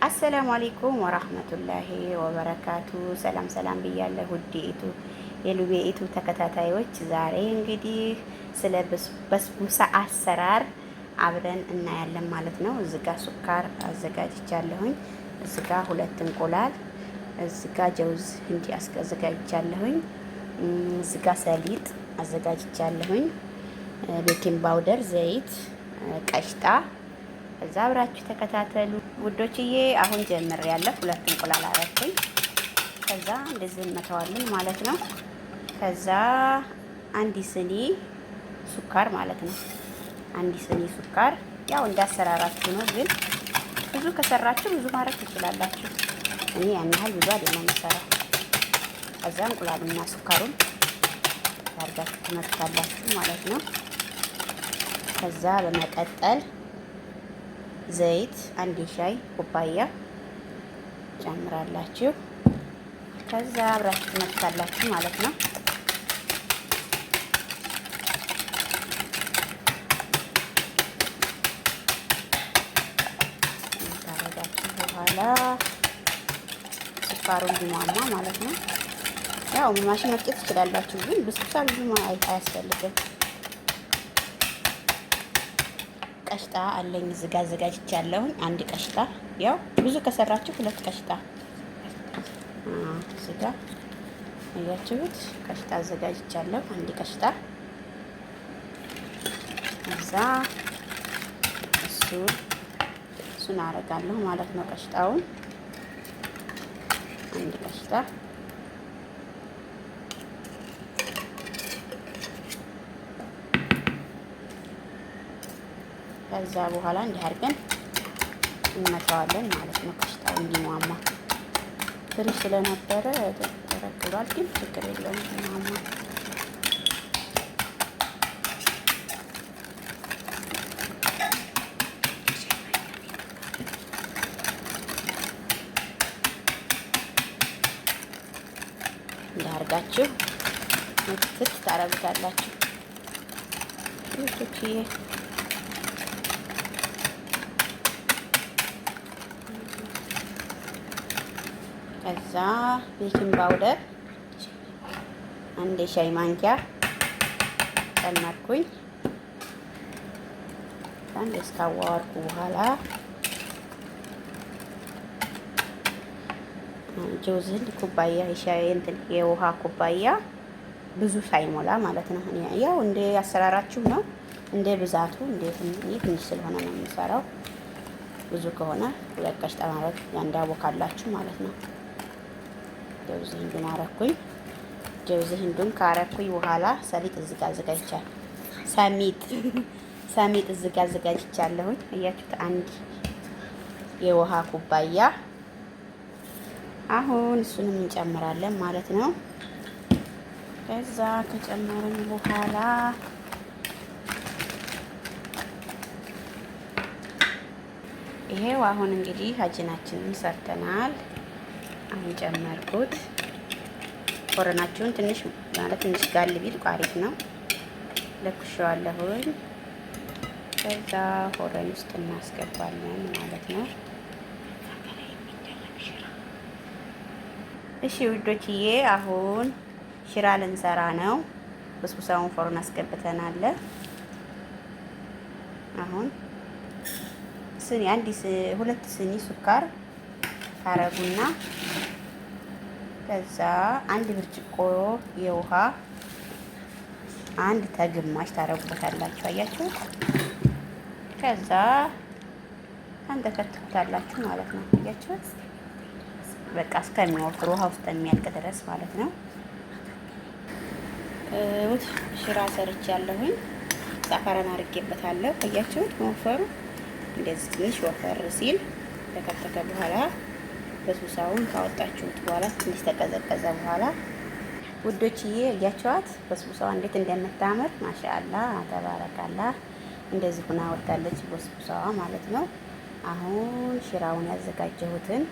አሰላሙ አለይኩም ወራህመቱላሂ ወበረካቱ። ሰላም ሰላም ብያለሁ ውዴቱ የሉቤቱ ተከታታዮች፣ ዛሬ እንግዲህ ስለ በስቡሳ አሰራር አብረን እናያለን ማለት ነው። እዚህ ጋ ሱካር አዘጋጅቻለሁኝ። እዚህ ጋ 2 እንቁላል፣ እዚህ ጋ ጀውዝ እንዲ አዘጋጅቻለሁኝ። እዚህ ጋ ሰሊጥ አዘጋጅቻለሁኝ። ቤኪንግ ፓውደር፣ ዘይት፣ ቀሽጣ። እዛ አብራችሁ ተከታተሉ ውዶችዬ። አሁን ጀምሬያለሁ። 2 እንቁላል አረኩኝ። ከዛ እንደዚህ እንመታዋለን ማለት ነው። ከዛ 1 ስኒ ሱካር ማለት ነው። 1 ስኒ ሱካር፣ ያው እንዳሰራራችሁ ነው። ግን ብዙ ከሰራችሁ ብዙ ማድረግ ትችላላችሁ። እኔ ያን ያህል ብዙ አይደለም የምሰራው። ከዛ እንቁላሉና ሱካሩን አድርጋችሁ ትመታላችሁ ማለት ነው። ከዛ በመቀጠል ዘይት 1 ሻይ ኩባያ ጨምራላችሁ። ከዛ አብራችሁ ትመታላችሁ ማለት ነው። ታረጋችሁ በኋላ ስኳሩን እንዲሟሟ ማለት ነው። ያው ማሽን መፍጨት ትችላላችሁ፣ ግን ብስኩሳ ብዙ አያስፈልግም። ቀሽጣ አለኝ እዚህ ጋር አዘጋጅቻለሁ። 1 ቀሽጣ፣ ያው ብዙ ከሰራችሁ 2 ቀሽጣ። እዚህ ጋር አያችሁት፣ ቀሽጣ አዘጋጅቻለሁ 1 ቀሽጣ። እዛ እሱን አረጋለሁ ማለት ነው። ቀሽጣውን 1 ቀሽጣ። ከዛ በኋላ እንዲህ አድርገን እንመታዋለን ማለት ነው። ቀሽጣው እንዲሟሟ ትንሽ ስለነበረ ተረክቧል፣ ግን ችግር የለውም እንዲሟሟ። እንዲህ አድርጋችሁ ምትት ታረጉታላችሁ ልጆችዬ። ከዛ ቤኪንግ ፓውደር 1 ሻይ ማንኪያ ጨመርኩኝ። አንድ እስካዋወርኩ በኋላ ጀውዝ ኩባያ የሻይ እንትን የውሃ ኩባያ ብዙ ሳይሞላ ማለት ነው። ያው እንደ አሰራራችሁ ነው፣ እንደ ብዛቱ። ትንሽ ስለሆነ ነው የምሰራው። ብዙ ከሆነ 2 ቀሽጣ ማለት ያንዳቦካላችሁ ማለት ነው። ጀውዝ ህንዱን አረኩኝ። ጀውዝ ህንዱን ካረኩኝ በኋላ ሰሊጥ እዚህ ጋር አዘጋጅቻለሁ። ሰሚጥ እዚህ ጋር አዘጋጅቻለሁኝ። አያችሁት፣ 1 የውሃ ኩባያ። አሁን እሱንም እንጨምራለን ማለት ነው። ከዛ ከጨመርን በኋላ ይሄው አሁን እንግዲህ አጅናችንን ሰርተናል። አሁን ጨመርኩት። ፎረናችሁን ትንሽ ጋል ቢል አሪፍ ነው። ለኩሻዋለሁኝ። ከዛ ፎረን ውስጥ እናስገባለን ማለት ነው። እሺ ውዶችዬ፣ አሁን ሽራ ልንሰራ ነው። በስቡሳውን ፎረን አስገብተናል። አሁን ስኒ 2 ስኒ ሱካር ታረጉና ከዛ 1 ብርጭቆ የውሃ 1 ተግማሽ ታረጉበታላችሁ። አያችሁ፣ ከዛ አንተከትኩታላችሁ ማለት ነው። አያችሁ፣ በቃ እስከሚወፍር ውሃ ውስጥ የሚያልቅ ድረስ ማለት ነው። ሽራ ሰርቻለሁኝ። ዛፈራን አድርጌበታለሁ። አያችሁ መወፈሩ እንደዚህ ትንሽ ወፈር ሲል ተከተከ በኋላ በስቡሳውን ካወጣችሁት በኋላ ትንሽ ተቀዘቀዘ በኋላ ውዶችዬ፣ እያችኋት በስቡሳዋ እንዴት እንደምታምር ማሻአላ ተባረካላ። እንደዚህ ሆና ወጣለች በስቡሳዋ ማለት ነው። አሁን ሽራውን ያዘጋጀሁትን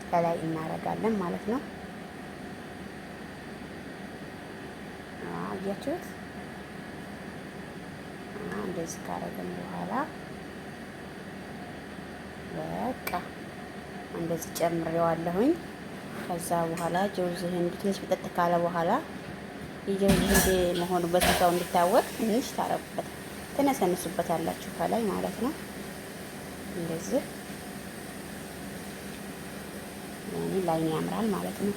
ከላይ እናረጋለን ማለት ነው። አያችሁት፣ እንደዚህ ካረገን በኋላ በቃ እንደዚህ ጨምሬዋለሁኝ። ከዛ በኋላ ጀውዝ ህንዱ ትንሽ ብጠጥ ካለ በኋላ የጀውዝ ህንድ መሆኑ በስብሳው እንዲታወቅ ትንሽ ታረቁበት ትነሰንሱበታላችሁ ከላይ ማለት ነው። እንደዚህ ያኔ ላይን ያምራል ማለት ነው።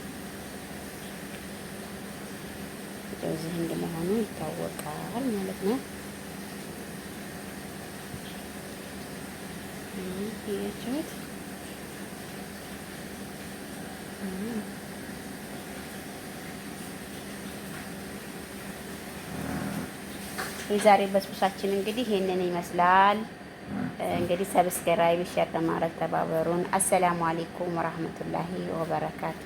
ጀውዝ ህንድ መሆኑ ይታወቃል ማለት ነው። ይያችሁት የዛሬ በስቡሳችን እንግዲህ ይሄንን ይመስላል። እንግዲህ ሰብስክራይብ ሼር በማድረግ ተባበሩን። አሰላሙ አለይኩም ወራህመቱላሂ ወበረካቱ።